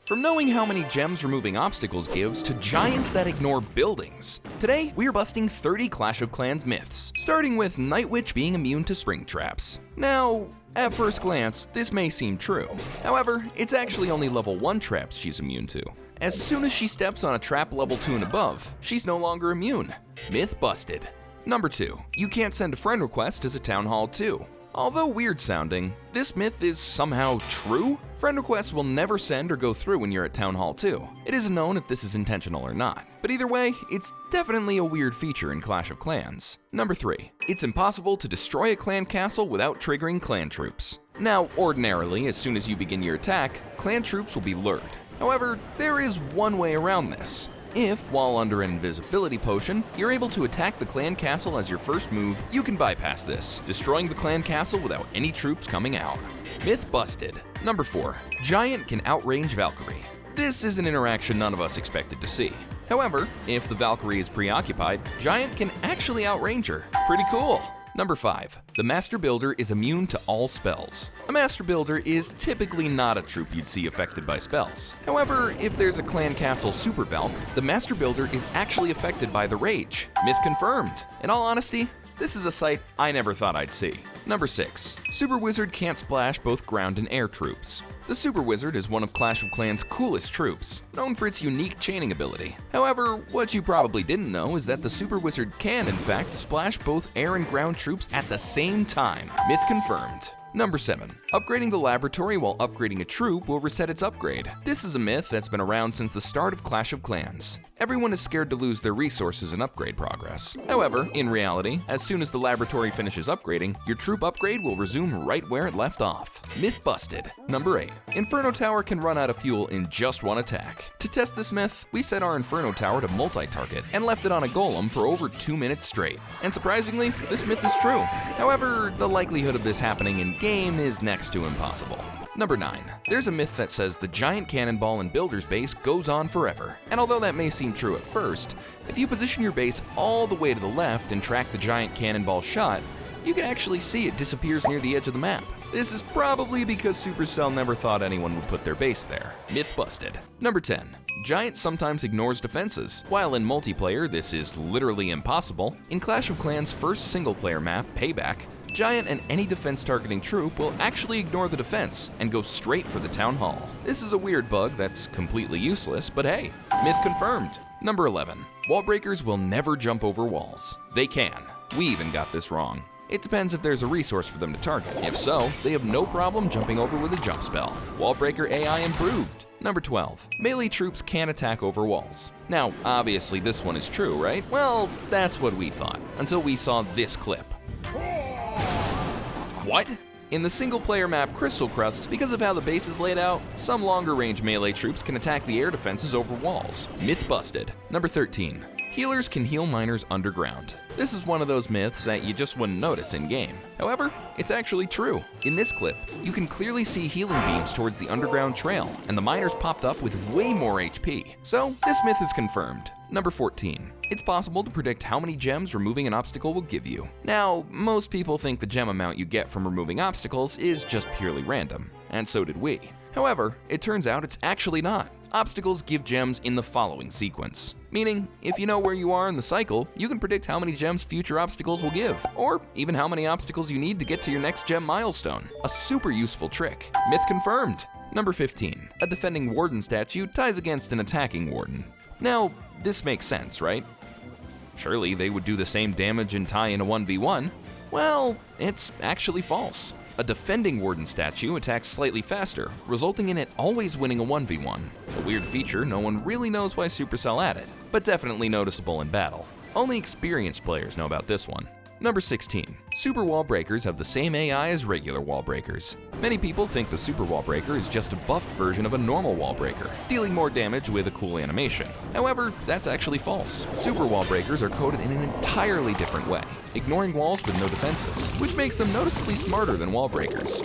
From knowing how many gems removing obstacles gives to giants that ignore buildings. Today, we are busting 30 Clash of Clans myths, starting with Night Witch being immune to spring traps. Now, at first glance, this may seem true. However, it's actually only level 1 traps she's immune to. As soon as she steps on a trap level 2 and above, she's no longer immune. Myth busted. Number 2. You can't send a friend request as a Town Hall 2. Although weird sounding, this myth is somehow true. Friend requests will never send or go through when you're at Town Hall 2. It isn't known if this is intentional or not. But either way, it's definitely a weird feature in Clash of Clans. Number 3. It's impossible to destroy a clan castle without triggering clan troops. Now, ordinarily, as soon as you begin your attack, clan troops will be lured. However, there is one way around this. If, while under an invisibility potion, you're able to attack the clan castle as your first move, you can bypass this, destroying the clan castle without any troops coming out. Myth busted. Number 4. Giant can outrange Valkyrie. This is an interaction none of us expected to see. However, if the Valkyrie is preoccupied, Giant can actually outrange her. Pretty cool. Number 5. The Master Builder is immune to all spells. A Master Builder is typically not a troop you'd see affected by spells. However, if there's a Clan Castle Super Valk, the Master Builder is actually affected by the Rage. Myth confirmed. In all honesty, this is a sight I never thought I'd see. Number 6. Super Wizard can't splash both ground and air troops. The Super Wizard is one of Clash of Clans' coolest troops, known for its unique chaining ability. However, what you probably didn't know is that the Super Wizard can, in fact, splash both air and ground troops at the same time. Myth confirmed. Number 7. Upgrading the laboratory while upgrading a troop will reset its upgrade. This is a myth that's been around since the start of Clash of Clans. Everyone is scared to lose their resources in upgrade progress. However, in reality, as soon as the laboratory finishes upgrading, your troop upgrade will resume right where it left off. Myth busted. Number 8. Inferno Tower can run out of fuel in just one attack. To test this myth, we set our Inferno Tower to multi-target and left it on a golem for over 2 minutes straight. And surprisingly, this myth is true. However, the likelihood of this happening in game is next to impossible. Number 9. There's a myth that says the giant cannonball in Builder's base goes on forever. And although that may seem true at first, if you position your base all the way to the left and track the giant cannonball shot, you can actually see it disappears near the edge of the map. This is probably because Supercell never thought anyone would put their base there. Myth busted. Number 10. Giant sometimes ignores defenses. While in multiplayer this is literally impossible, in Clash of Clans' first single-player map, Payback, Giant and any defense targeting troop will actually ignore the defense and go straight for the Town Hall. This is a weird bug that's completely useless, but hey, myth confirmed. Number 11. Wall breakers will never jump over walls. They can. We even got this wrong. It depends if there's a resource for them to target. If so, they have no problem jumping over with a jump spell. Wall breaker AI improved. Number 12. Melee troops can attack over walls. Now, obviously this one is true, right? Well, that's what we thought, until we saw this clip. What? In the single-player map Crystal Crust, because of how the base is laid out, some longer-range melee troops can attack the air defenses over walls. Myth busted. Number 13. Healers can heal miners underground. This is one of those myths that you just wouldn't notice in-game. However, it's actually true. In this clip, you can clearly see healing beams towards the underground trail, and the miners popped up with way more HP. So, this myth is confirmed. Number 14. It's possible to predict how many gems removing an obstacle will give you. Now, most people think the gem amount you get from removing obstacles is just purely random, and so did we. However, it turns out it's actually not. Obstacles give gems in the following sequence. Meaning, if you know where you are in the cycle, you can predict how many gems future obstacles will give, or even how many obstacles you need to get to your next gem milestone. A super useful trick. Myth confirmed. Number 15. A defending warden statue ties against an attacking warden. Now, this makes sense, right? Surely they would do the same damage and tie in a 1v1. Well, it's actually false. A defending warden statue attacks slightly faster, resulting in it always winning a 1v1. A weird feature no one really knows why Supercell added, but definitely noticeable in battle. Only experienced players know about this one. Number 16. Super wall breakers have the same AI as regular wall breakers. Many people think the super wall breaker is just a buffed version of a normal wall breaker, dealing more damage with a cool animation. However, that's actually false. Super wall breakers are coded in an entirely different way, ignoring walls with no defenses, which makes them noticeably smarter than wall breakers.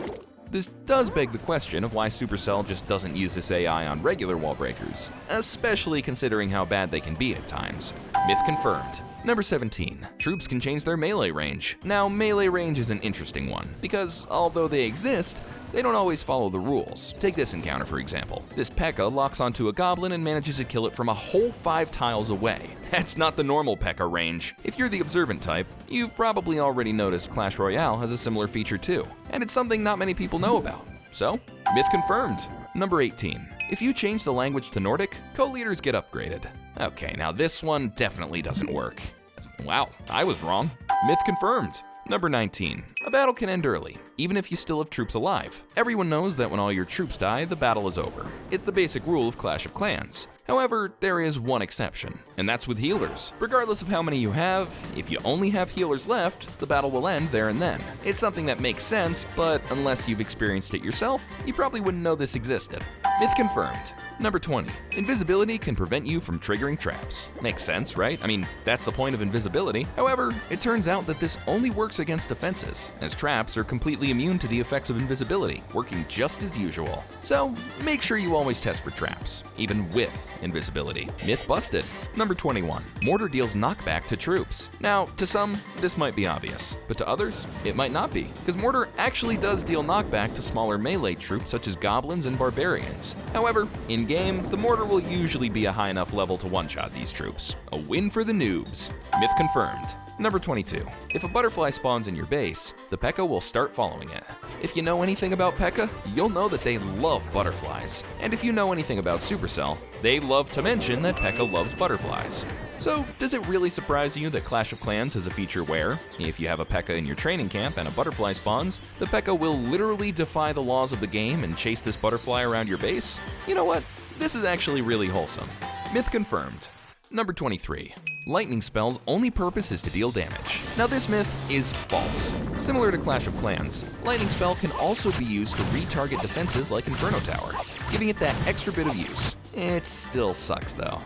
This does beg the question of why Supercell just doesn't use this AI on regular wall breakers, especially considering how bad they can be at times. Myth confirmed. Number 17. Troops can change their melee range. Now, melee range is an interesting one, because although they exist, they don't always follow the rules. Take this encounter for example. This P.E.K.K.A. locks onto a goblin and manages to kill it from a whole 5 tiles away. That's not the normal P.E.K.K.A. range. If you're the observant type, you've probably already noticed Clash Royale has a similar feature too, and it's something not many people know about. So, myth confirmed. Number 18. If you change the language to Nordic, co-leaders get upgraded. Okay, now this one definitely doesn't work. Wow, I was wrong. Myth confirmed. Number 19. A battle can end early, even if you still have troops alive. Everyone knows that when all your troops die, the battle is over. It's the basic rule of Clash of Clans. However, there is one exception, and that's with healers. Regardless of how many you have, if you only have healers left, the battle will end there and then. It's something that makes sense, but unless you've experienced it yourself, you probably wouldn't know this existed. Myth confirmed. Number 20. Invisibility can prevent you from triggering traps. Makes sense, right? I mean, that's the point of invisibility. However, it turns out that this only works against defenses, as traps are completely immune to the effects of invisibility, working just as usual. So, make sure you always test for traps, even with invisibility. Myth busted. Number 21. Mortar deals knockback to troops. Now, to some, this might be obvious, but to others, it might not be, because Mortar actually does deal knockback to smaller melee troops such as goblins and barbarians. However, in-game, the Mortar will usually be a high enough level to one-shot these troops. A win for the noobs. Myth confirmed. Number 22. If a butterfly spawns in your base, the P.E.K.K.A. will start following it. If you know anything about P.E.K.K.A., you'll know that they love butterflies. And if you know anything about Supercell, they love to mention that P.E.K.K.A. loves butterflies. So, does it really surprise you that Clash of Clans has a feature where, if you have a P.E.K.K.A. in your training camp and a butterfly spawns, the P.E.K.K.A. will literally defy the laws of the game and chase this butterfly around your base? You know what? This is actually really wholesome. Myth confirmed. Number 23. Lightning spells' only purpose is to deal damage. Now this myth is false. Similar to Clash of Clans, lightning spell can also be used to retarget defenses like Inferno Tower, giving it that extra bit of use. It still sucks though.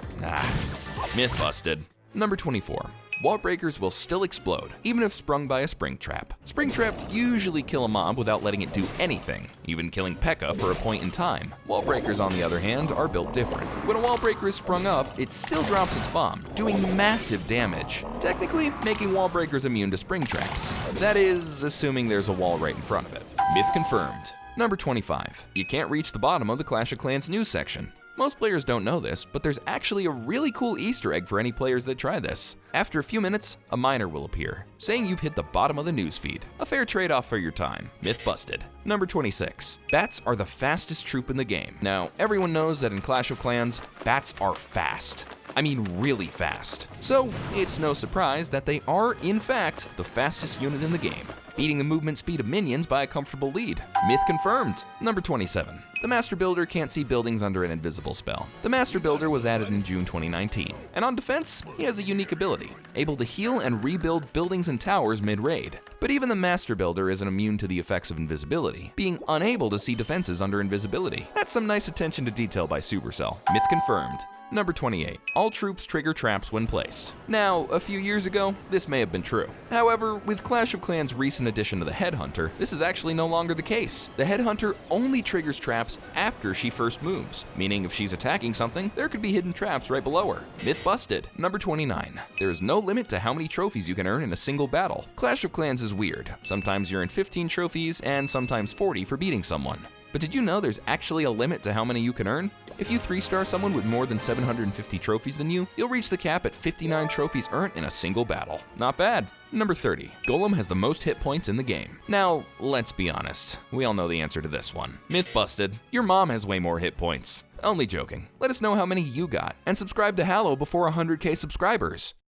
Myth busted. Number 24. Wall breakers will still explode, even if sprung by a spring trap. Spring traps usually kill a mob without letting it do anything, even killing P.E.K.K.A. for a point in time. Wall breakers, on the other hand, are built different. When a wall breaker is sprung up, it still drops its bomb, doing massive damage, technically making wall breakers immune to spring traps. That is, assuming there's a wall right in front of it. Myth confirmed. Number 25. You can't reach the bottom of the Clash of Clans news section. Most players don't know this, but there's actually a really cool Easter egg for any players that try this. After a few minutes, a miner will appear, saying you've hit the bottom of the newsfeed. A fair trade-off for your time. Myth busted. Number 26. Bats are the fastest troop in the game. Now, everyone knows that in Clash of Clans, bats are fast. I mean really fast. So, it's no surprise that they are, in fact, the fastest unit in the game, beating the movement speed of minions by a comfortable lead. Myth confirmed. Number 27. The Master Builder can't see buildings under an invisible spell. The Master Builder was added in June 2019, and on defense, he has a unique ability, able to heal and rebuild buildings and towers mid-raid. But even the Master Builder isn't immune to the effects of invisibility, being unable to see defenses under invisibility. That's some nice attention to detail by Supercell. Myth confirmed. Number 28. All troops trigger traps when placed. Now, a few years ago, this may have been true. However, with Clash of Clans' recent addition to the Headhunter, this is actually no longer the case. The Headhunter only triggers traps after she first moves, meaning if she's attacking something, there could be hidden traps right below her. Myth busted. Number 29. There is no limit to how many trophies you can earn in a single battle. Clash of Clans is weird. Sometimes you earn 15 trophies and sometimes 40 for beating someone. But did you know there's actually a limit to how many you can earn? If you 3-star someone with more than 750 trophies than you, you'll reach the cap at 59 trophies earned in a single battle. Not bad. Number 30. Golem has the most hit points in the game. Now, let's be honest. We all know the answer to this one. Myth busted. Your mom has way more hit points. Only joking. Let us know how many you got, and subscribe to Hallow before 100k subscribers.